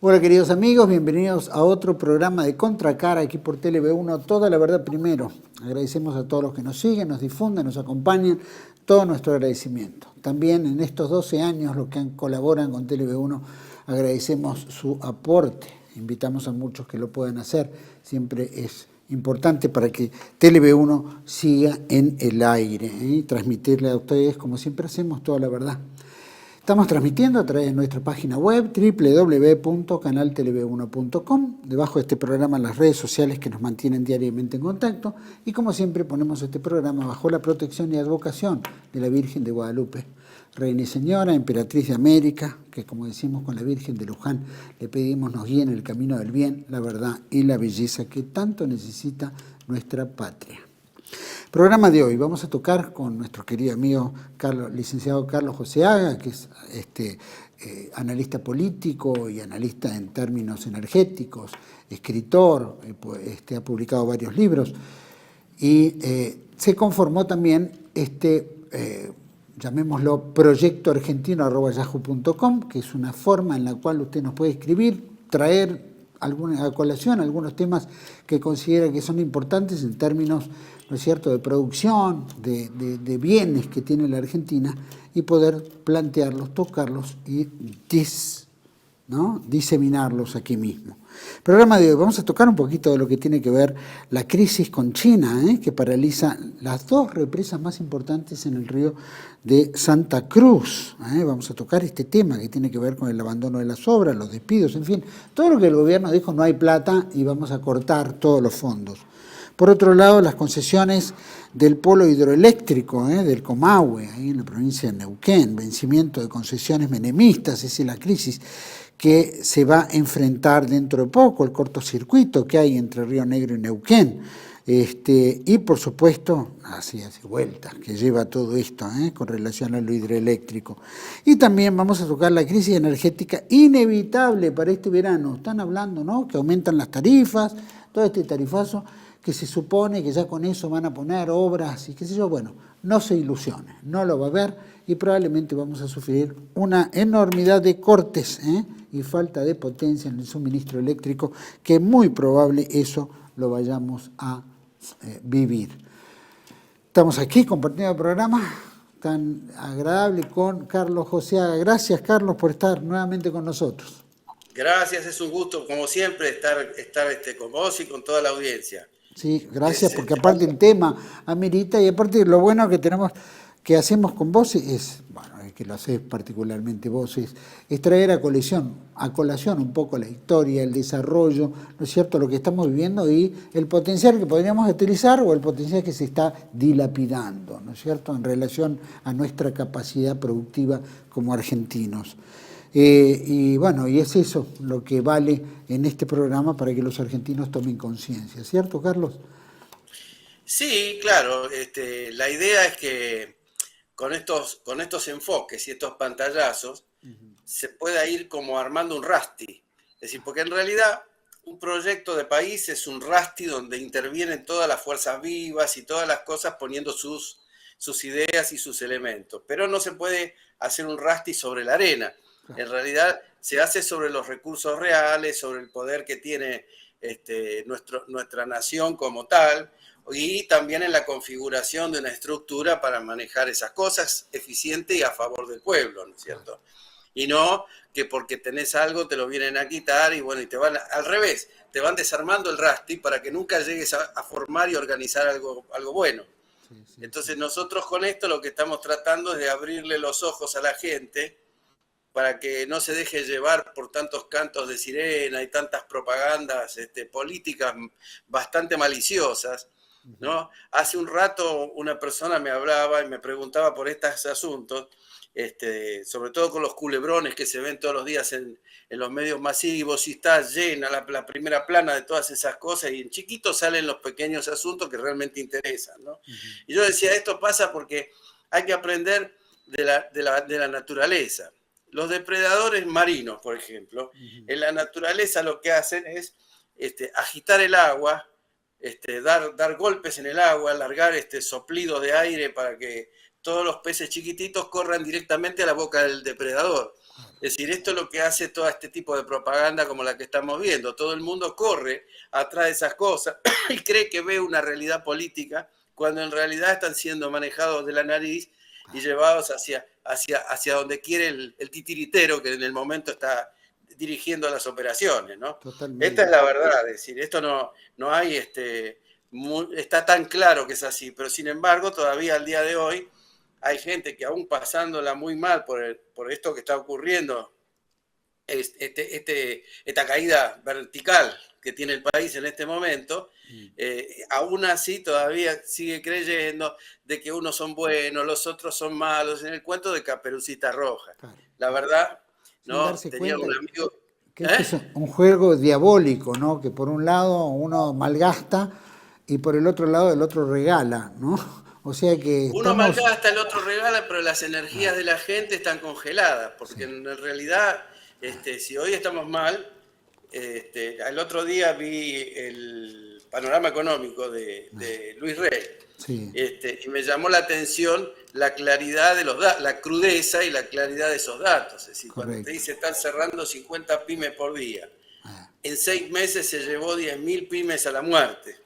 Hola queridos amigos, bienvenidos a otro programa de Contracara aquí por TLV1, Toda la Verdad Primero. Agradecemos a todos los que nos siguen, nos difunden, nos acompañan, todo nuestro agradecimiento. También en estos 12 años los que colaboran con TLV1 agradecemos su aporte. Invitamos a muchos que lo puedan hacer, siempre es importante para que TLV1 siga en el aire y transmitirle a ustedes, como siempre hacemos, toda la verdad. Estamos transmitiendo a través de nuestra página web www.canaltelev1.com. Debajo de este programa las redes sociales que nos mantienen diariamente en contacto. Y como siempre ponemos este programa bajo la protección y advocación de la Virgen de Guadalupe, Reina y Señora, Emperatriz de América, que como decimos con la Virgen de Luján, le pedimos nos guíe en el camino del bien, la verdad y la belleza que tanto necesita nuestra patria. Programa de hoy vamos a tocar con nuestro querido amigo licenciado Carlos Joseaga, que es analista político y analista en términos energéticos, escritor, ha publicado varios libros y se conformó también llamémoslo proyectoargentino@yahoo.com, que es una forma en la cual usted nos puede escribir, traer a colación algunos temas que considera que son importantes en términos, ¿no es cierto?, de producción, de bienes que tiene la Argentina y poder plantearlos, tocarlos y diseminarlos aquí mismo. Programa de hoy vamos a tocar un poquito de lo que tiene que ver la crisis con China, que paraliza las dos represas más importantes en el río de Santa Cruz. Vamos a tocar este tema que tiene que ver con el abandono de las obras, los despidos, en fin, todo lo que el gobierno dijo: no hay plata y vamos a cortar todos los fondos. Por otro lado, las concesiones del polo hidroeléctrico del Comahue, ahí en la provincia de Neuquén, vencimiento de concesiones menemistas, es decir, la crisis que se va a enfrentar dentro de poco, el cortocircuito que hay entre Río Negro y Neuquén. Y por supuesto, así hace vueltas que lleva todo esto con relación a lo hidroeléctrico. Y también vamos a tocar la crisis energética inevitable para este verano. Están hablando, ¿no?, que aumentan las tarifas, todo este tarifazo, que se supone que ya con eso van a poner obras y qué sé yo. Bueno, no se ilusione, no lo va a ver y probablemente vamos a sufrir una enormidad de cortes y falta de potencia en el suministro eléctrico, que muy probable eso lo vayamos a vivir. Estamos aquí compartiendo el programa tan agradable con Carlos Joseaga. Gracias, Carlos, por estar nuevamente con nosotros. Gracias, es un gusto, como siempre, estar con vos y con toda la audiencia. Sí, gracias, porque aparte el tema amerita, y aparte lo bueno que tenemos, que hacemos con vos es, bueno, es que lo hacés particularmente vos, es traer a colación un poco la historia, el desarrollo, ¿no es cierto?, lo que estamos viviendo y el potencial que podríamos utilizar o el potencial que se está dilapidando, ¿no es cierto?, en relación a nuestra capacidad productiva como argentinos. Y bueno, y es eso lo que vale en este programa para que los argentinos tomen conciencia, ¿cierto, Carlos? Sí, claro, la idea es que con estos enfoques y estos pantallazos se pueda ir como armando un RASTI. Es decir, porque en realidad un proyecto de país es un RASTI donde intervienen todas las fuerzas vivas y todas las cosas poniendo sus ideas y sus elementos. Pero no se puede hacer un RASTI sobre la arena. En realidad se hace sobre los recursos reales, sobre el poder que tiene nuestra nación como tal, y también en la configuración de una estructura para manejar esas cosas eficiente y a favor del pueblo, ¿no es cierto? Y no que porque tenés algo te lo vienen a quitar y bueno, y te van al revés, te van desarmando el RASTI para que nunca llegues a formar y organizar algo bueno. Entonces nosotros con esto lo que estamos tratando es de abrirle los ojos a la gente para que no se deje llevar por tantos cantos de sirena y tantas propagandas políticas bastante maliciosas, ¿no? Hace un rato una persona me hablaba y me preguntaba por estos asuntos, sobre todo con los culebrones que se ven todos los días en los medios masivos, y está llena la primera plana de todas esas cosas, y en chiquito salen los pequeños asuntos que realmente interesan, ¿no? Y yo decía, esto pasa porque hay que aprender de la naturaleza. Los depredadores marinos, por ejemplo, en la naturaleza lo que hacen es agitar el agua, dar golpes en el agua, largar soplidos de aire para que todos los peces chiquititos corran directamente a la boca del depredador. Es decir, esto es lo que hace todo este tipo de propaganda como la que estamos viendo. Todo el mundo corre atrás de esas cosas y cree que ve una realidad política cuando en realidad están siendo manejados de la nariz y llevados hacia donde quiere el titiritero que en el momento está dirigiendo las operaciones, ¿no? Totalmente. Esta es la verdad, es decir, esto no hay, está tan claro que es así, pero sin embargo todavía al día de hoy hay gente que aún pasándola muy mal por esto que está ocurriendo, esta caída vertical que tiene el país en este momento, aún así todavía sigue creyendo de que unos son buenos, los otros son malos, en el cuento de Caperucita Roja. Claro. La verdad, ¿no? Tenía un amigo... Que este es un juego diabólico, ¿no? Que por un lado uno malgasta y por el otro lado el otro regala, ¿no? O sea que uno malgasta, el otro regala, pero las energías de la gente están congeladas, porque en realidad, si hoy estamos mal, el otro día vi el panorama económico de Luis Rey, sí. Y me llamó la atención la claridad de los datos, la crudeza y la claridad de esos datos. Es decir, correcto. Cuando te dice están cerrando 50 pymes por día, en 6 meses se llevó 10.000 pymes a la muerte,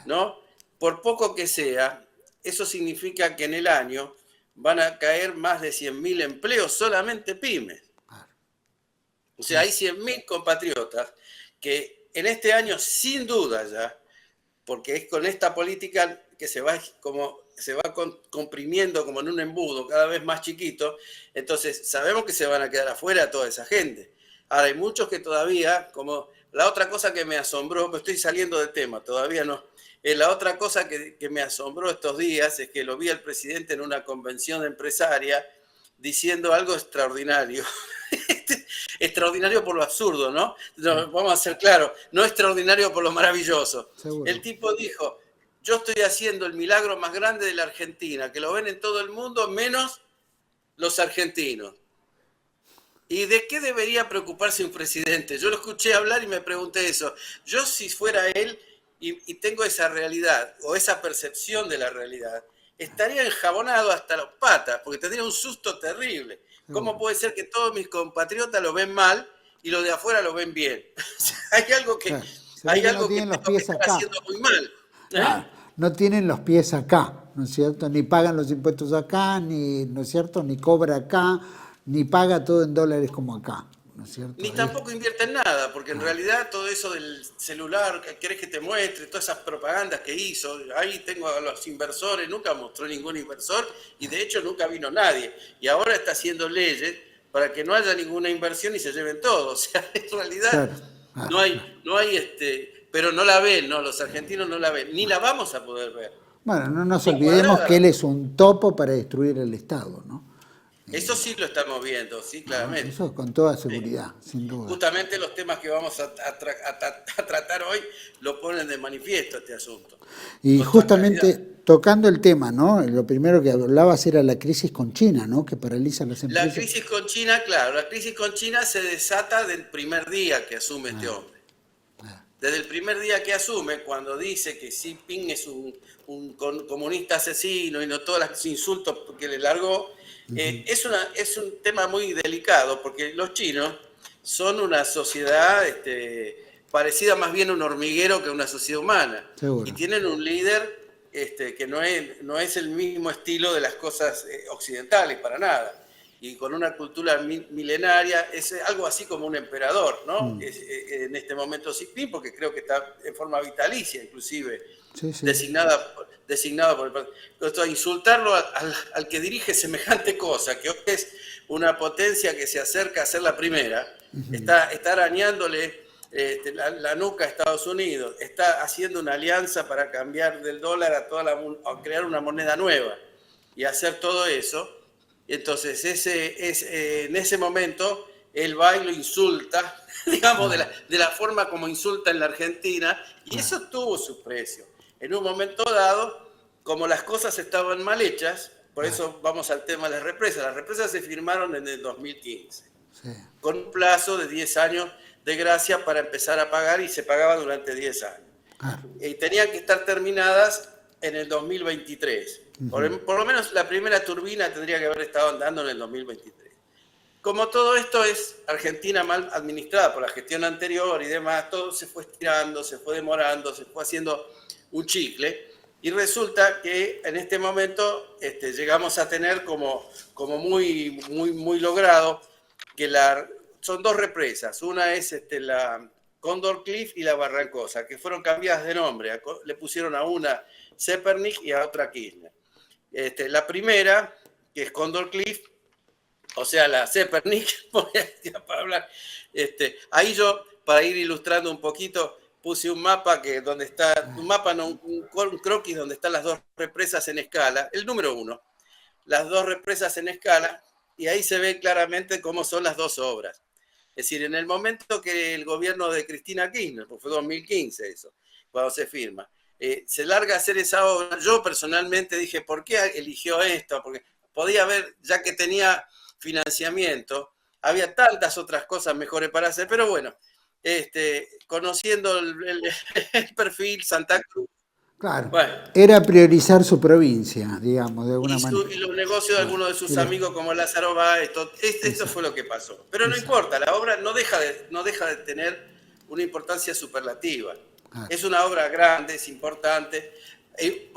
¿no? Por poco que sea, eso significa que en el año van a caer más de 100.000 empleos solamente pymes. O sea, hay 100.000 compatriotas que en este año, sin duda ya, porque es con esta política que se va comprimiendo como en un embudo, cada vez más chiquito, entonces sabemos que se van a quedar afuera toda esa gente. Ahora, hay muchos que todavía, como la otra cosa que me asombró, me estoy saliendo de tema, todavía no. La otra cosa que me asombró estos días es que lo vi al presidente en una convención empresaria diciendo algo extraordinario. Extraordinario por lo absurdo, ¿no? Vamos a ser claros, no extraordinario por lo maravilloso. Seguro. El tipo dijo, yo estoy haciendo el milagro más grande de la Argentina, que lo ven en todo el mundo, menos los argentinos. ¿Y de qué debería preocuparse un presidente? Yo lo escuché hablar y me pregunté eso. Yo si fuera él y tengo esa realidad o esa percepción de la realidad, estaría enjabonado hasta las patas, porque tendría un susto terrible. ¿Cómo puede ser que todos mis compatriotas lo ven mal y los de afuera lo ven bien? Hay algo que, no tienen los pies acá. Haciendo muy mal. No tienen los pies acá, ¿no es cierto? Ni pagan los impuestos acá, ni, ¿no es cierto? Ni cobra acá, ni paga todo en dólares como acá, ¿no es cierto? Ni tampoco invierte en nada, porque en realidad todo eso del celular, que querés que te muestre, todas esas propagandas que hizo, ahí tengo a los inversores, nunca mostró ningún inversor y de hecho nunca vino nadie. Y ahora está haciendo leyes para que no haya ninguna inversión y se lleven todo. O sea, en realidad no hay pero no la ven, ¿no? Los argentinos no la ven, ni la vamos a poder ver. Bueno, no nos olvidemos que él es un topo para destruir el Estado, ¿no? Eso sí lo estamos viendo, sí, claramente. Eso con toda seguridad, sin duda. Justamente los temas que vamos a tratar hoy lo ponen de manifiesto este asunto. Y justamente tocando el tema, ¿no? Lo primero que hablabas era la crisis con China, ¿no? Que paraliza las empresas. La crisis con China, claro, la crisis con China se desata del primer día que asume este hombre. Desde el primer día que asume, cuando dice que Xi Jinping es un comunista asesino y no todos los insultos que le largó, es un tema muy delicado porque los chinos son una sociedad parecida más bien a un hormiguero que a una sociedad humana. Seguro. Y tienen un líder que no es el mismo estilo de las cosas occidentales, para nada. Y con una cultura milenaria, es algo así como un emperador, ¿no? En este momento Xi Jinping, porque creo que está en forma vitalicia, inclusive, designado por el partido. Entonces, insultarlo al que dirige semejante cosa, que hoy es una potencia que se acerca a ser la primera, está arañándole la nuca a Estados Unidos, está haciendo una alianza para cambiar del dólar a crear una moneda nueva y hacer todo eso. Entonces, en ese momento, él va y lo insulta, digamos, de la forma como insulta en la Argentina, y eso tuvo su precio. En un momento dado, como las cosas estaban mal hechas, por eso vamos al tema de las represas. Las represas se firmaron en el 2015, con un plazo de 10 años de gracia para empezar a pagar, y se pagaba durante 10 años. Y tenían que estar terminadas en el 2023. Por lo menos la primera turbina tendría que haber estado andando en el 2023. como todo esto es Argentina mal administrada por la gestión anterior y demás, todo se fue estirando, se fue demorando, se fue haciendo un chicle. Y resulta que en este momento llegamos a tener como muy logrado que son dos represas. Una es la Condor Cliff y la Barrancosa, que fueron cambiadas de nombre. Le pusieron a una Zepernik y a otra Kirchner. La primera, que es Condor Cliff, o sea, la Zepernik, para hablar. Ahí yo, para ir ilustrando un poquito, puse un mapa donde está, un mapa, no, un croquis donde están las dos represas en escala, el número 1, las dos represas en escala, y ahí se ve claramente cómo son las dos obras. Es decir, en el momento que el gobierno de Cristina Kirchner, pues fue 2015 eso, cuando se firma, se larga a hacer esa obra, yo personalmente dije, ¿por qué eligió esto? Porque podía haber, ya que tenía financiamiento, había tantas otras cosas mejores para hacer, pero bueno, conociendo el perfil Santa Cruz. Claro, Bueno, era priorizar su provincia, digamos, de alguna manera. y los negocios de algunos de sus amigos como Lázaro Báez, esto fue lo que pasó. Pero no importa, la obra no deja de tener una importancia superlativa. Claro. Es una obra grande, es importante,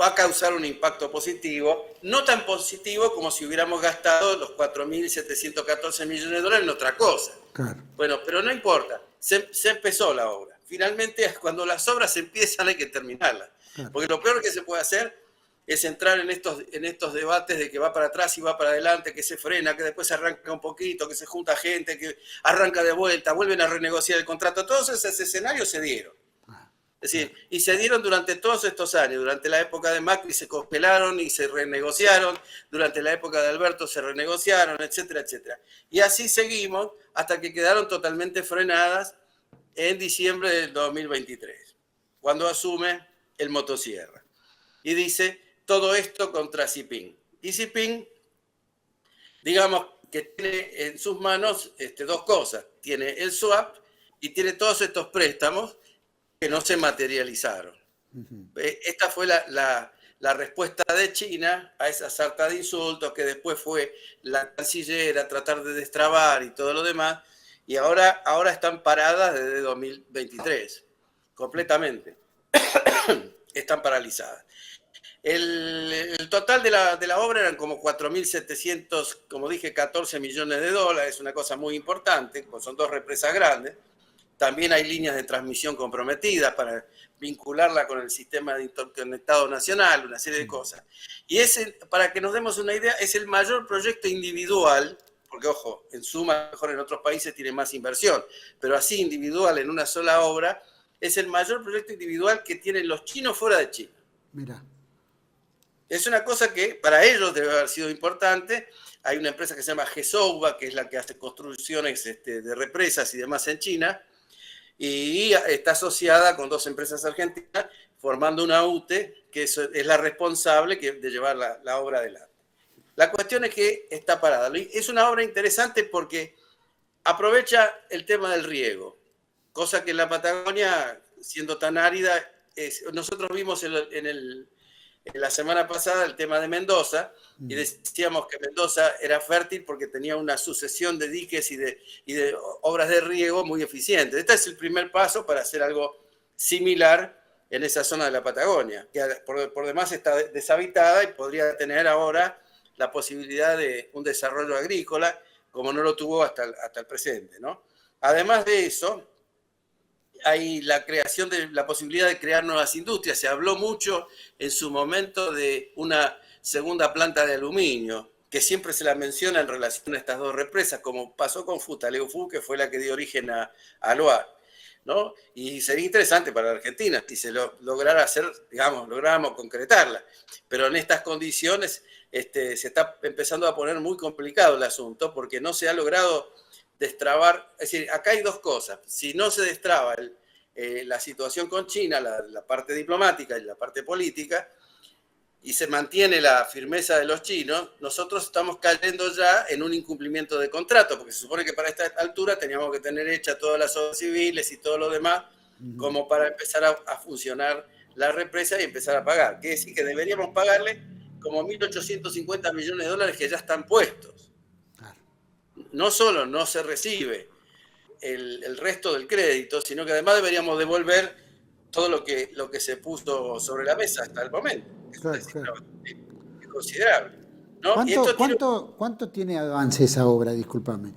va a causar un impacto positivo, no tan positivo como si hubiéramos gastado los 4.714 millones de dólares en otra cosa. Claro. Bueno, pero no importa, se empezó la obra. Finalmente, cuando las obras empiezan hay que terminarlas. Claro. Porque lo peor que se puede hacer es entrar en estos debates de que va para atrás y va para adelante, que se frena, que después se arranca un poquito, que se junta gente, que arranca de vuelta, vuelven a renegociar el contrato. Todos esos escenarios se dieron. Es decir, y se dieron durante todos estos años. Durante la época de Macri se congelaron y se renegociaron. Durante la época de Alberto se renegociaron, etcétera, etcétera. Y así seguimos hasta que quedaron totalmente frenadas en diciembre del 2023, cuando asume el motosierra. Y dice, todo esto contra Siping. Y Siping, digamos que tiene en sus manos dos cosas. Tiene el swap y tiene todos estos préstamos que no se materializaron. Esta fue la respuesta de China a esa sarta de insultos que después fue la canciller a tratar de destrabar y todo lo demás, y ahora están paradas desde 2023, completamente. Están paralizadas. El total de la obra eran como 4.700, como dije, 14 millones de dólares, una cosa muy importante, pues son dos represas grandes. También hay líneas de transmisión comprometidas para vincularla con el sistema de interconectado nacional, una serie de cosas. Y para que nos demos una idea, es el mayor proyecto individual, porque ojo, en suma, mejor en otros países tiene más inversión, pero así individual en una sola obra, es el mayor proyecto individual que tienen los chinos fuera de China. Mira. Es una cosa que para ellos debe haber sido importante. Hay una empresa que se llama Gesouba, que es la que hace construcciones de represas y demás en China, y está asociada con dos empresas argentinas, formando una UTE, que es la responsable de llevar la obra adelante. La cuestión es que está parada. Es una obra interesante porque aprovecha el tema del riego, cosa que en la Patagonia, siendo tan árida, nosotros vimos en la semana pasada el tema de Mendoza, y decíamos que Mendoza era fértil porque tenía una sucesión de diques y de obras de riego muy eficientes. Este es el primer paso para hacer algo similar en esa zona de la Patagonia, que por demás está deshabitada y podría tener ahora la posibilidad de un desarrollo agrícola, como no lo tuvo hasta el presente, ¿no? Además de eso, hay la creación de la posibilidad de crear nuevas industrias. Se habló mucho en su momento de una segunda planta de aluminio, que siempre se la menciona en relación a estas dos represas, como pasó con Futaleufú, que fue la que dio origen a Loar, ¿no? Y sería interesante para la Argentina si se lograra hacer, digamos, lográramos concretarla. Pero en estas condiciones se está empezando a poner muy complicado el asunto, porque no se ha logrado destrabar. Es decir, acá hay dos cosas. Si no se destraba la situación con China, la parte diplomática y la parte política, y se mantiene la firmeza de los chinos, nosotros estamos cayendo ya en un incumplimiento de contrato, porque se supone que para esta altura teníamos que tener hechas todas las obras civiles y todo lo demás, como para empezar a funcionar la represa y empezar a pagar. Quiere decir que deberíamos pagarle como 1.850 millones de dólares que ya están puestos. no solo no se recibe el resto del crédito, sino que además deberíamos devolver todo lo que se puso sobre la mesa hasta el momento. Claro, claro. Es considerable, ¿no? Y esto ¿Cuánto tiene avance esa obra? Discúlpame.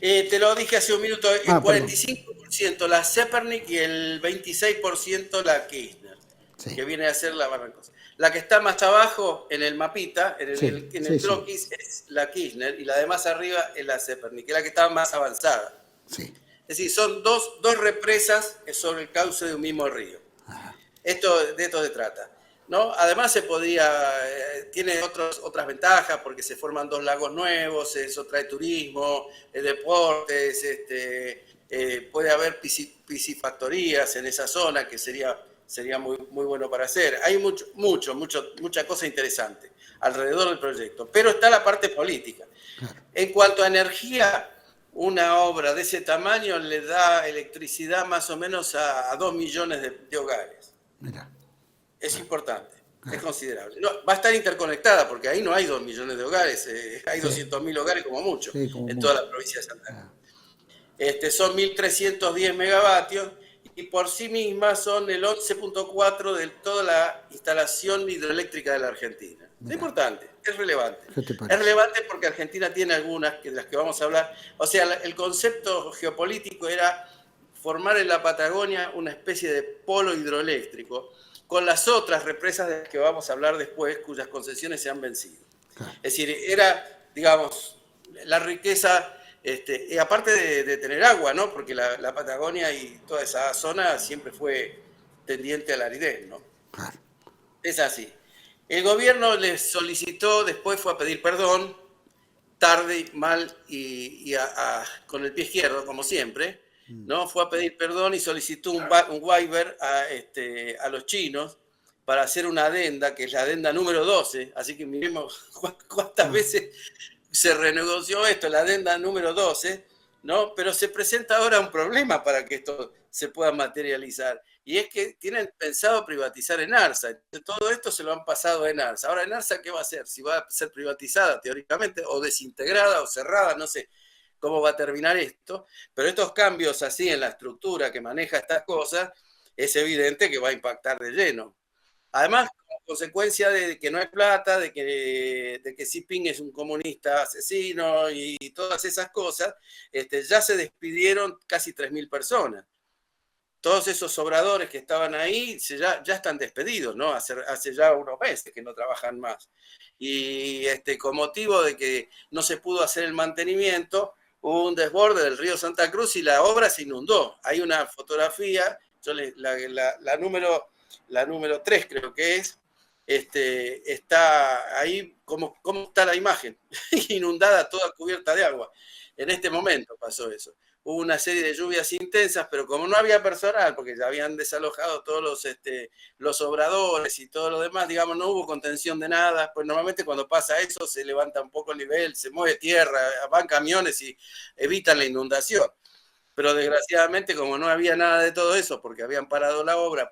te lo dije hace un minuto, el Perdón. 45% la Zepernik y el 26% la Kirchner, Sí. que viene a ser la Barrancos. La que está más abajo en el mapita, en el croquis, es la Kirchner, y la de más arriba es la Zepernik, que es la que está más avanzada. Sí. Es decir, son dos represas sobre el cauce de un mismo río. De esto se trata, ¿no? Además tiene otras ventajas porque se forman 2 lagos nuevos, eso trae turismo, deportes, puede haber piscifactorías en esa zona que sería muy, muy bueno para hacer. Hay mucha cosa interesante alrededor del proyecto, pero está la parte política. En cuanto a energía, una obra de ese tamaño le da electricidad más o menos a 2 millones de hogares. Mira. Es importante, es considerable. No, va a estar interconectada porque ahí no hay 2 millones de hogares, hay 200.000 hogares como mucho en toda la provincia de Santa Cruz. Son 1.310 megavatios y por sí misma son el 11.4 de toda la instalación hidroeléctrica de la Argentina. Es importante, es relevante. Es relevante porque Argentina tiene algunas, de las que vamos a hablar. O sea, el concepto geopolítico era formar en la Patagonia una especie de polo hidroeléctrico con las otras represas de las que vamos a hablar después, cuyas concesiones se han vencido. Es decir, era, digamos, la riqueza, y aparte de tener agua, ¿no? Porque la Patagonia y toda esa zona siempre fue tendiente a la aridez, ¿no? Es así. El gobierno les solicitó, después fue a pedir perdón, tarde, mal y con el pie izquierdo, como siempre, ¿no? Fue a pedir perdón y solicitó un waiver a los chinos para hacer una adenda, que es la adenda número 12, así que miremos cuántas veces se renegoció esto, la adenda número 12, ¿no? Pero se presenta ahora un problema para que esto se pueda materializar, y es que tienen pensado privatizar ENARSA. Todo esto se lo han pasado a ENARSA. Ahora, ¿ENARSA qué va a hacer? Si va a ser privatizada teóricamente, o desintegrada, o cerrada, no sé cómo va a terminar esto, pero estos cambios así en la estructura que maneja estas cosas, es evidente que va a impactar de lleno. Además, como consecuencia de que no hay plata, de que Xi Jinping es un comunista asesino y todas esas cosas, ya se despidieron casi 3.000 personas. Todos esos obradores que estaban ahí ya están despedidos, ¿no? Hace ya unos meses que no trabajan más. Y con motivo de que no se pudo hacer el mantenimiento, hubo un desborde del río Santa Cruz y la obra se inundó. Hay una fotografía, la número 3 creo que es, está ahí, ¿cómo está la imagen? Inundada, toda cubierta de agua. En este momento pasó eso. Hubo una serie de lluvias intensas, pero como no había personal, porque ya habían desalojado todos los obradores y todo lo demás, digamos, no hubo contención de nada. Pues normalmente cuando pasa eso se levanta un poco el nivel, se mueve tierra, van camiones y evitan la inundación. Pero desgraciadamente, como no había nada de todo eso, porque habían parado la obra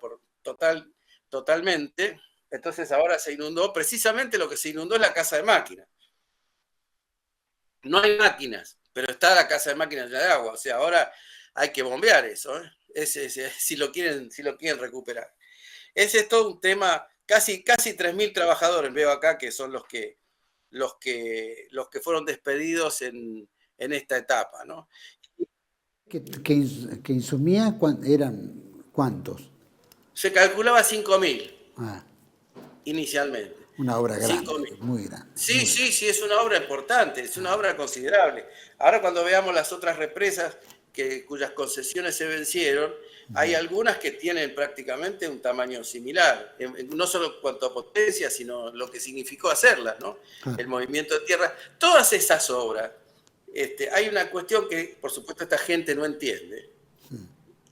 totalmente, entonces ahora se inundó. Precisamente lo que se inundó es la casa de máquinas. No hay máquinas, pero está la casa de máquinas llena de agua. O sea, ahora hay que bombear eso, ¿eh? Si lo quieren recuperar. Ese es todo un tema. Casi 3.000 trabajadores veo acá, que son los que fueron despedidos en esta etapa, ¿no? ¿Que insumía eran cuántos? Se calculaba 5.000 inicialmente. Una obra grande, muy grande. Sí, es una obra importante, es una obra considerable. Ahora cuando veamos las otras represas cuyas concesiones se vencieron, hay algunas que tienen prácticamente un tamaño similar, no solo en cuanto a potencia, sino lo que significó hacerlas, ¿no? El movimiento de tierra. Todas esas obras, hay una cuestión que, por supuesto, esta gente no entiende,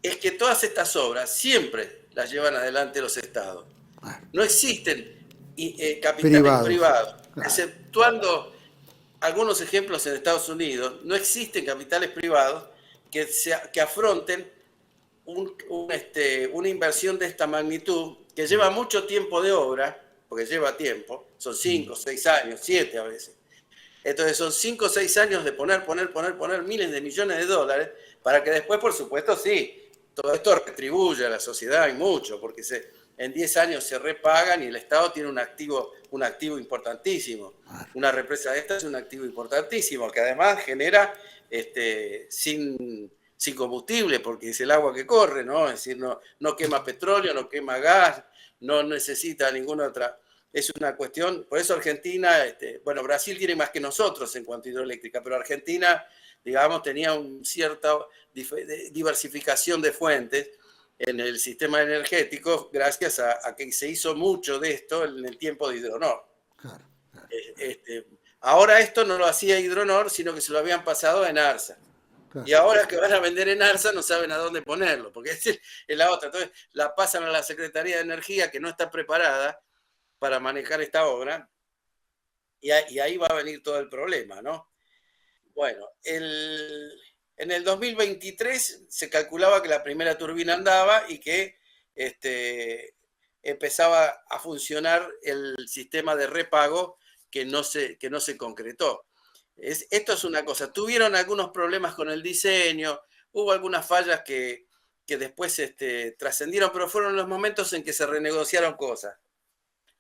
es que todas estas obras siempre las llevan adelante los estados. No existen capitales privados. Exceptuando algunos ejemplos en Estados Unidos, no existen capitales privados que afronten una inversión de esta magnitud, que lleva mucho tiempo de obra, porque lleva tiempo, son 5, 6 años, 7 a veces. Entonces son 5 o 6 años de poner miles de millones de dólares para que después, por supuesto, sí, todo esto retribuye a la sociedad y mucho, porque en 10 años se repagan y el Estado tiene un activo importantísimo. Una represa de esta es un activo importantísimo, que además genera sin combustible, porque es el agua que corre, ¿no? Es decir, no quema petróleo, no quema gas, no necesita ninguna otra. Es una cuestión, por eso Argentina, bueno, Brasil tiene más que nosotros en cuanto a hidroeléctrica, pero Argentina, digamos, tenía una cierta diversificación de fuentes en el sistema energético gracias a que se hizo mucho de esto en el tiempo de Hidronor. Claro. Ahora esto no lo hacía Hidronor, sino que se lo habían pasado a Enarsa. Claro. Y ahora que van a vender Enarsa no saben a dónde ponerlo, porque es la otra. Entonces la pasan a la Secretaría de Energía, que no está preparada para manejar esta obra, y ahí va a venir todo el problema, ¿no? Bueno, en el 2023 se calculaba que la primera turbina andaba y que empezaba a funcionar el sistema de repago que no se concretó. Esto es una cosa. Tuvieron algunos problemas con el diseño, hubo algunas fallas que después trascendieron, pero fueron los momentos en que se renegociaron cosas.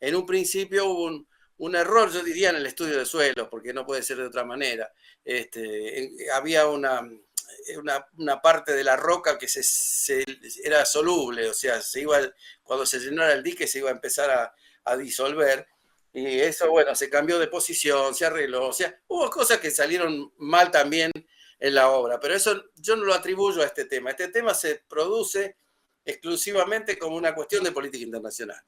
En un principio hubo un error, yo diría, en el estudio de suelos, porque no puede ser de otra manera. Había una parte de la roca que era soluble, o sea, cuando se llenara el dique se iba a empezar a disolver, y eso, bueno, se cambió de posición, se arregló, o sea, hubo cosas que salieron mal también en la obra, pero eso yo no lo atribuyo a este tema. Este tema se produce exclusivamente como una cuestión de política internacional.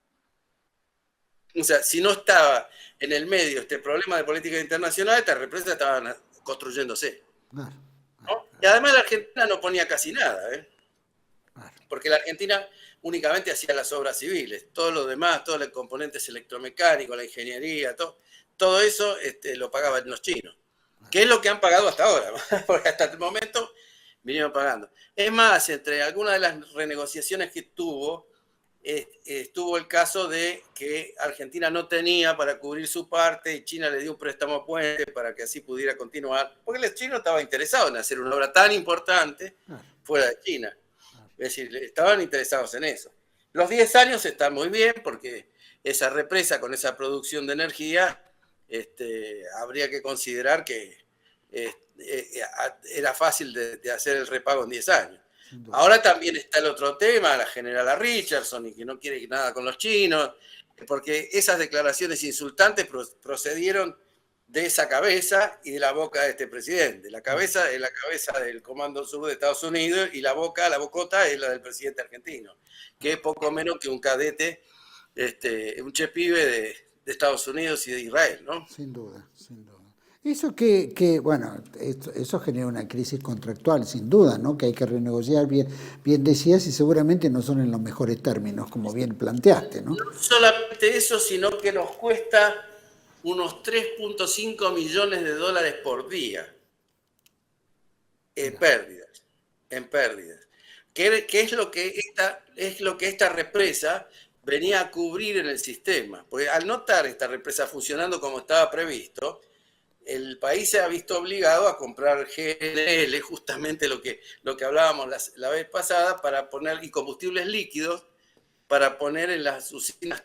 O sea, si no estaba en el medio este problema de política internacional, estas represas estaban construyéndose. Claro, ¿no? Y además la Argentina no ponía casi nada, ¿eh? Claro. Porque la Argentina únicamente hacía las obras civiles. Todo lo demás, todos los componentes electromecánicos, la ingeniería, todo eso lo pagaban los chinos. Claro. Que es lo que han pagado hasta ahora, porque hasta el momento vinieron pagando. Es más, entre algunas de las renegociaciones que tuvo, estuvo el caso de que Argentina no tenía para cubrir su parte y China le dio un préstamo puente para que así pudiera continuar, porque los chinos estaban interesados en hacer una obra tan importante fuera de China. Es decir, estaban interesados en eso. Los 10 años están muy bien porque esa represa con esa producción de energía, habría que considerar que era fácil de hacer el repago en 10 años. Ahora también está el otro tema, la generala Richardson, y que no quiere nada con los chinos, porque esas declaraciones insultantes procedieron de esa cabeza y de la boca de este presidente. La cabeza es la cabeza del Comando Sur de Estados Unidos y la bocota es la del presidente argentino, que es poco menos que un cadete, un chepibe de Estados Unidos y de Israel, ¿no? Sin duda, sin duda. Eso bueno, eso genera una crisis contractual, sin duda, ¿no? Que hay que renegociar, bien decías, y seguramente no son en los mejores términos, como bien planteaste, ¿no? No solamente eso, sino que nos cuesta unos 3.5 millones de dólares por día en pérdidas. ¿Qué es lo que esta represa venía a cubrir en el sistema? Porque al no estar esta represa funcionando como estaba previsto, el país se ha visto obligado a comprar GNL, justamente lo que hablábamos la vez pasada, para poner, y combustibles líquidos, para poner en las usinas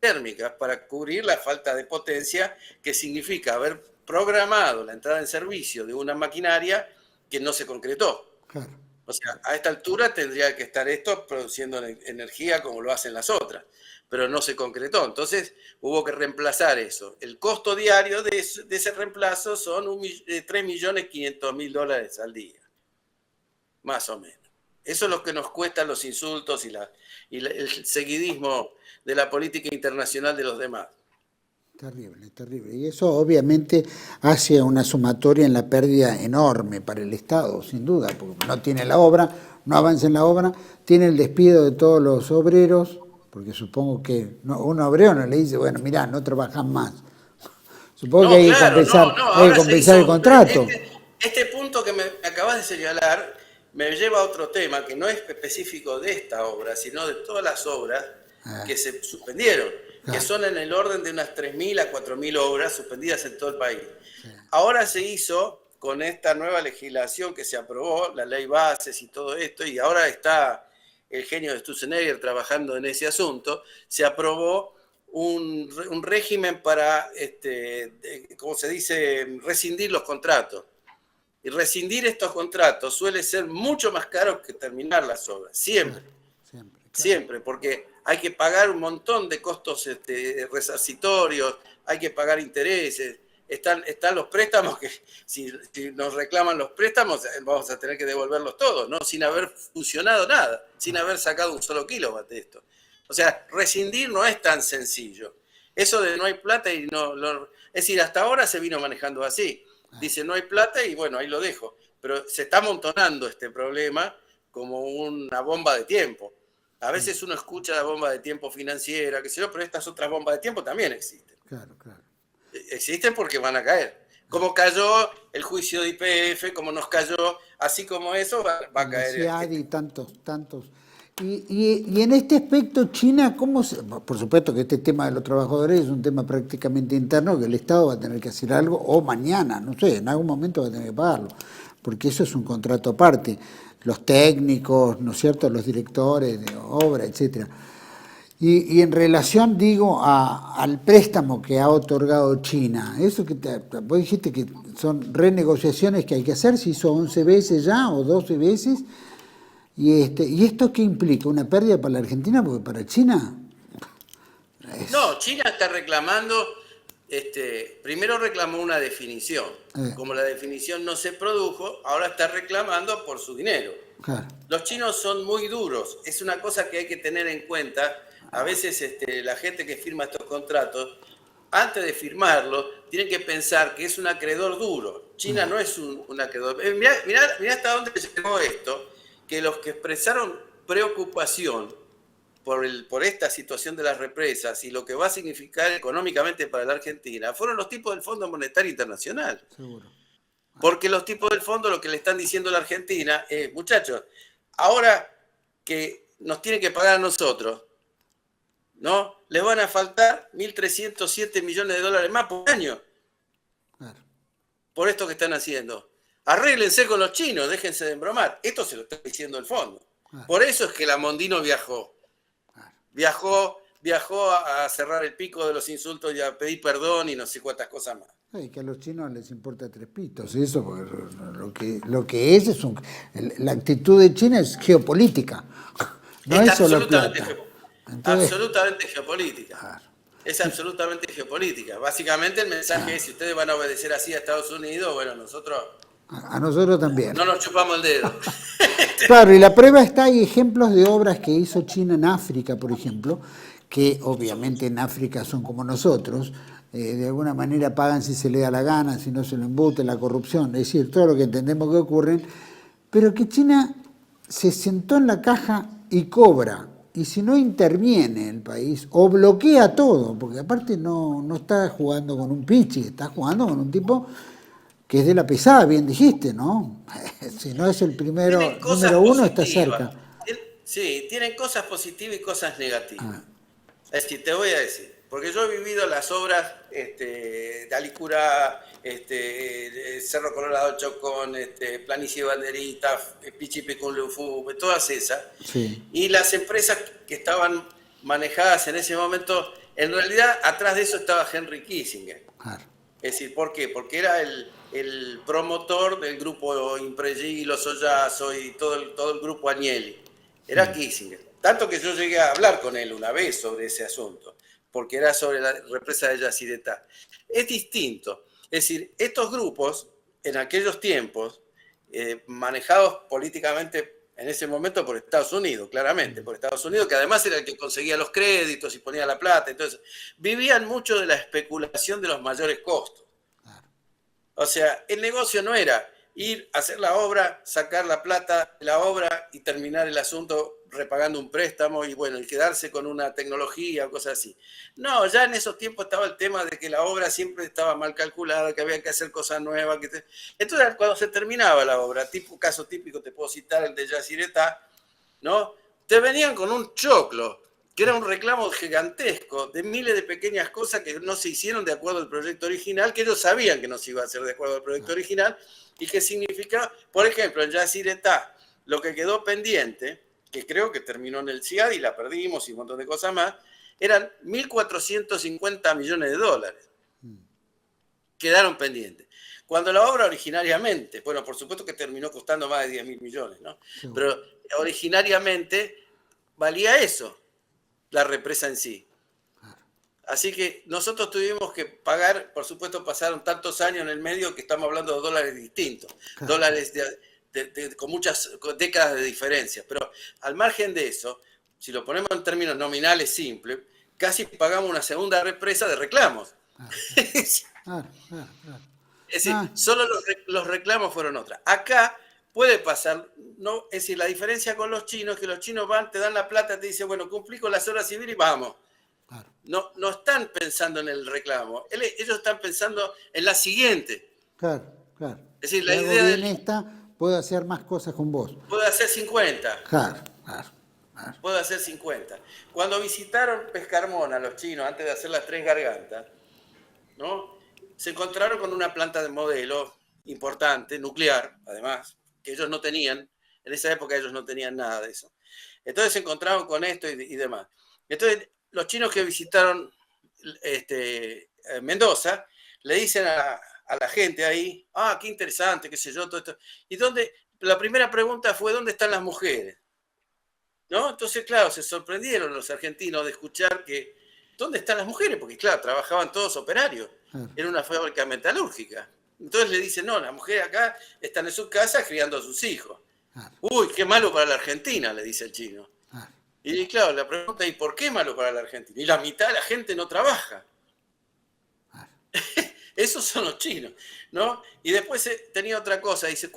térmicas, para cubrir la falta de potencia que significa haber programado la entrada en servicio de una maquinaria que no se concretó. Claro. O sea, a esta altura tendría que estar esto produciendo energía como lo hacen las otras, pero no se concretó. Entonces hubo que reemplazar eso. El costo diario de ese reemplazo son $3.500.000 al día, más o menos. Eso es lo que nos cuestan los insultos y el seguidismo de la política internacional de los demás. Terrible, terrible. Y eso obviamente hace una sumatoria en la pérdida enorme para el Estado, sin duda, porque no tiene la obra, no avanza en la obra, tiene el despido de todos los obreros, porque supongo que un obrero no le dice, bueno, mirá, no trabajas más. Supongo que hay que compensar el contrato. Este punto que me acabas de señalar me lleva a otro tema que no es específico de esta obra, sino de todas las obras que se suspendieron, que son en el orden de unas 3.000 a 4.000 obras suspendidas en todo el país. Ahora se hizo con esta nueva legislación que se aprobó, la ley bases y todo esto, y ahora está el genio de Sturzenegger trabajando en ese asunto, se aprobó un régimen para, ¿cómo se dice?, rescindir los contratos. Y rescindir estos contratos suele ser mucho más caro que terminar las obras, siempre. Siempre, claro. Siempre, porque hay que pagar un montón de costos resarcitorios, hay que pagar intereses, están los préstamos que si nos reclaman los préstamos vamos a tener que devolverlos todos, ¿no? Sin haber funcionado nada, sin haber sacado un solo kilowatt de esto. O sea, rescindir no es tan sencillo. Eso de no hay plata y no... es decir, hasta ahora se vino manejando así. Dice, no hay plata y bueno, ahí lo dejo. Pero se está amontonando este problema como una bomba de tiempo. A veces uno escucha la bomba de tiempo financiera, qué sé yo, pero estas otras bombas de tiempo también existen. Claro, claro. Existen porque van a caer. Como cayó el juicio de YPF, como nos cayó, así como eso va a caer. Y tantos. Y en este aspecto, China, por supuesto que este tema de los trabajadores es un tema prácticamente interno, que el Estado va a tener que hacer algo, o mañana, no sé, en algún momento va a tener que pagarlo, porque eso es un contrato aparte. Los técnicos, ¿no es cierto?, los directores de obra, etcétera. Y en relación, digo, al préstamo que ha otorgado China, eso que vos dijiste que son renegociaciones que hay que hacer, se hizo 11 veces ya o 12 veces, ¿y esto qué implica? ¿Una pérdida para la Argentina? Porque para China... No, China está reclamando, primero reclamó una definición. Como la definición no se produjo, ahora está reclamando por su dinero. Claro. Los chinos son muy duros, es una cosa que hay que tener en cuenta. A veces la gente que firma estos contratos, antes de firmarlo, tienen que pensar que es un acreedor duro. China no es un acreedor. Mirá hasta dónde llegó esto, que los que expresaron preocupación por esta situación de las represas y lo que va a significar económicamente para la Argentina, fueron los tipos del Fondo Monetario Internacional. Seguro. Porque los tipos del fondo lo que le están diciendo a la Argentina es, muchachos, ahora que nos tienen que pagar a nosotros, ¿no? Les van a faltar 1.307 millones de dólares más por año. Claro. Por esto que están haciendo. Arréglense con los chinos, déjense de embromar. Esto se lo está diciendo el fondo. Claro. Por eso es que la Mondino viajó. Claro. Viajó a cerrar el pico de los insultos y a pedir perdón y no sé cuántas cosas más. Que a los chinos les importa tres pitos, eso, porque lo que es la actitud de China es geopolítica, no es solo plata. Absolutamente geopolítica. Claro. Es absolutamente geopolítica. Básicamente el mensaje es, si ustedes van a obedecer así a Estados Unidos, bueno, nosotros... A nosotros también. No nos chupamos el dedo. Claro, y la prueba está, hay ejemplos de obras que hizo China en África, por ejemplo, que obviamente en África son como nosotros, de alguna manera pagan si se le da la gana, si no se lo embute, la corrupción, es decir, todo lo que entendemos que ocurre, pero que China se sentó en la caja y cobra, y si no interviene el país, o bloquea todo, porque aparte no está jugando con un pichi, está jugando con un tipo que es de la pesada, bien dijiste, ¿no? Si no es el número uno, está cerca. Sí, tienen cosas positivas y cosas negativas. Es decir, te voy a decir, porque yo he vivido las obras de Alicura, Cerro Colorado Chocón, Planicie Banderita, Pichipicunlufú, todas esas. Sí. Y las empresas que estaban manejadas en ese momento, en realidad atrás de eso estaba Henry Kissinger. Claro. Es decir, ¿por qué? Porque era el promotor del grupo Impregí, Los Ollazo y todo el grupo Agnelli. Era Kissinger. Tanto que yo llegué a hablar con él una vez sobre ese asunto, porque era sobre la represa de Yacyretá. Es distinto. Es decir, estos grupos, en aquellos tiempos, manejados políticamente en ese momento por Estados Unidos, claramente, por Estados Unidos, que además era el que conseguía los créditos y ponía la plata, entonces vivían mucho de la especulación de los mayores costos. O sea, el negocio no era ir a hacer la obra, sacar la plata de la obra y terminar el asunto repagando un préstamo y bueno, y quedarse con una tecnología o cosas así. No, ya en esos tiempos estaba el tema de que la obra siempre estaba mal calculada, que había que hacer cosas nuevas. Entonces, cuando se terminaba la obra, caso típico, te puedo citar el de Yacyretá, ¿no? Te venían con un choclo que era un reclamo gigantesco de miles de pequeñas cosas que no se hicieron de acuerdo al proyecto original, que ellos sabían que no se iba a hacer de acuerdo al proyecto original, y que significaba, por ejemplo, en Yacyretá, lo que quedó pendiente, que creo que terminó en el CIAD y la perdimos y un montón de cosas más, eran 1.450 millones de dólares. Quedaron pendientes. Cuando la obra originariamente, bueno, por supuesto que terminó costando más de 10.000 millones, ¿no? Sí. Pero originariamente valía eso, la represa en sí. Así que nosotros tuvimos que pagar, por supuesto pasaron tantos años en el medio que estamos hablando de dólares distintos, claro. Dólares con muchas décadas de diferencia. Pero al margen de eso, si lo ponemos en términos nominales simples, casi pagamos una segunda represa de reclamos. Claro. Es decir, solo los reclamos fueron otras. Acá puede pasar, ¿no? Es decir, la diferencia con los chinos es que los chinos van, te dan la plata, te dicen, bueno, cumplí con las horas civiles y vamos. Claro. No están pensando en el reclamo, ellos están pensando en la siguiente. Claro. Es decir, la idea de esta, puedo hacer más cosas con vos. Puedo hacer 50. Claro. Puedo hacer 50. Cuando visitaron Pescarmona los chinos, antes de hacer las 3 gargantas, ¿no? Se encontraron con una planta de modelo importante, nuclear, además, que ellos no tenían. En esa época ellos no tenían nada de eso. Entonces se encontraron con esto y demás. Entonces los chinos que visitaron Mendoza le dicen a la gente ahí, qué interesante, qué sé yo, todo esto. Y la primera pregunta fue, ¿dónde están las mujeres? ¿No? Entonces, claro, se sorprendieron los argentinos de escuchar que, ¿dónde están las mujeres? Porque, claro, trabajaban todos operarios. Era una fábrica metalúrgica. Entonces le dicen, no, las mujeres acá están en sus casas criando a sus hijos. Uy, qué malo para la Argentina, le dice el chino. Y claro, la pregunta es, ¿por qué malo para la Argentina? Y la mitad de la gente no trabaja. Esos son los chinos, ¿no? Y después tenía otra cosa, dice,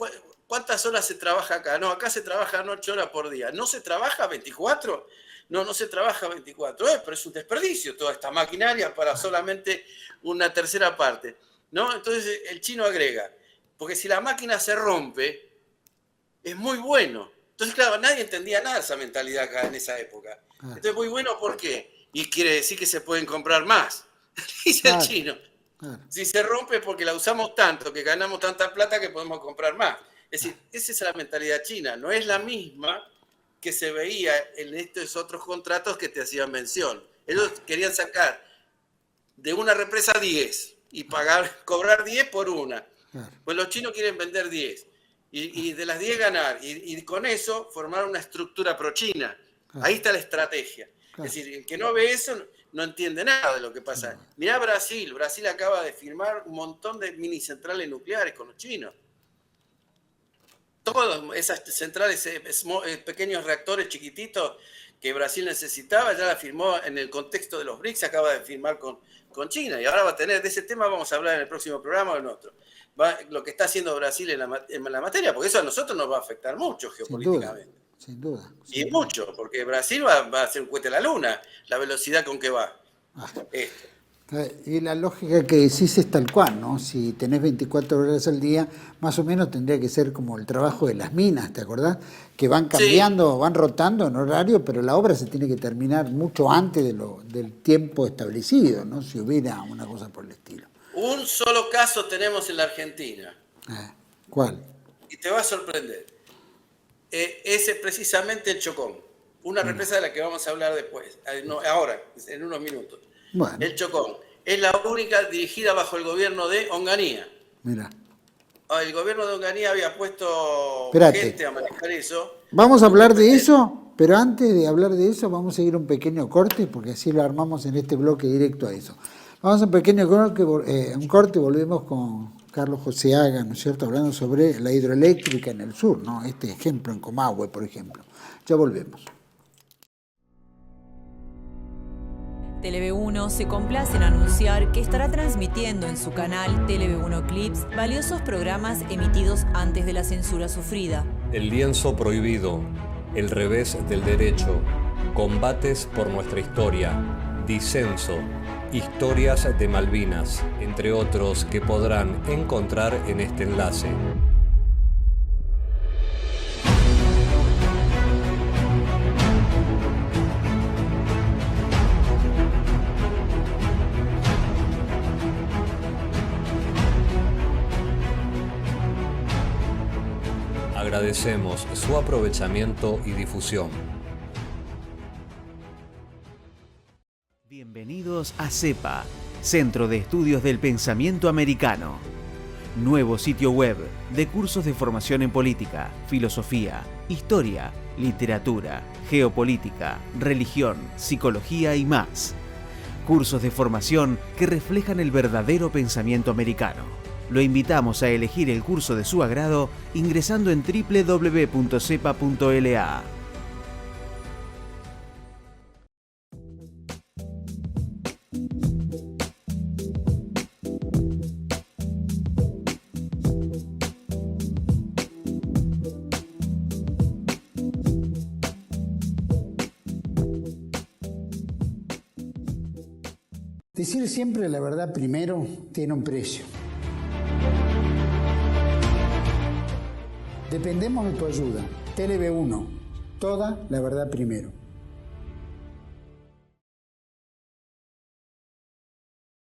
¿cuántas horas se trabaja acá? No, acá se trabajan 8 horas por día. ¿No se trabaja 24? No se trabaja 24. Pero es un desperdicio toda esta maquinaria para solamente una tercera parte, ¿no? Entonces el chino agrega, porque si la máquina se rompe, es muy bueno. Entonces, claro, nadie entendía nada de esa mentalidad acá en esa época. Entonces, muy bueno, ¿por qué? Y quiere decir que se pueden comprar más, dice el chino. Si se rompe es porque la usamos tanto, que ganamos tanta plata que podemos comprar más. Es decir, esa es la mentalidad china, no es la misma que se veía en estos otros contratos que te hacían mención. Ellos querían sacar de una represa 10 y cobrar 10 por una. Pues los chinos quieren vender 10 y de las 10 ganar y con eso formar una estructura pro-china. Ahí está la estrategia. Es decir, el que no ve eso no entiende nada de lo que pasa. Mirá Brasil acaba de firmar un montón de mini centrales nucleares con los chinos. Todas esas centrales, pequeños reactores chiquititos que Brasil necesitaba, ya la firmó en el contexto de los BRICS, acaba de firmar con China. Y ahora va a tener, de ese tema vamos a hablar en el próximo programa o en otro. Lo que está haciendo Brasil en la materia, porque eso a nosotros nos va a afectar mucho geopolíticamente. Sin duda. Y mucho, porque Brasil va a hacer un cohete a la luna, la velocidad con que va. Y la lógica que decís es tal cual, ¿no? Si tenés 24 horas al día, más o menos tendría que ser como el trabajo de las minas, ¿te acordás? Que van cambiando, van rotando en horario, pero la obra se tiene que terminar mucho antes del tiempo establecido, ¿no? Si hubiera una cosa por el estilo. Un solo caso tenemos en la Argentina. ¿Cuál? Y te va a sorprender. Ese precisamente el Chocón. Una represa de la que vamos a hablar después, ahora, en unos minutos. Bueno. El Chocón. Es la única dirigida bajo el gobierno de Onganía. Mira. El gobierno de Onganía había puesto gente a manejar eso. Vamos a hablar de eso, pero antes de hablar de eso vamos a seguir un pequeño corte, porque así lo armamos en este bloque directo a eso. Vamos a un pequeño corte y volvemos con Carlos José Haga, ¿no es cierto?, hablando sobre la hidroeléctrica en el sur, ¿no? Este ejemplo en Comahue, por ejemplo. Ya volvemos. TLV1 se complace en anunciar que estará transmitiendo en su canal TLV1 Clips valiosos programas emitidos antes de la censura sufrida. El lienzo prohibido, el revés del derecho, combates por nuestra historia, disenso, historias de Malvinas, entre otros que podrán encontrar en este enlace. Agradecemos su aprovechamiento y difusión. Bienvenidos a CEPA, Centro de Estudios del Pensamiento Americano. Nuevo sitio web de cursos de formación en política, filosofía, historia, literatura, geopolítica, religión, psicología y más. Cursos de formación que reflejan el verdadero pensamiento americano. Lo invitamos a elegir el curso de su agrado ingresando en www.cepa.la. Decir siempre la verdad primero tiene un precio. Dependemos de tu ayuda. TLB1, toda la verdad primero.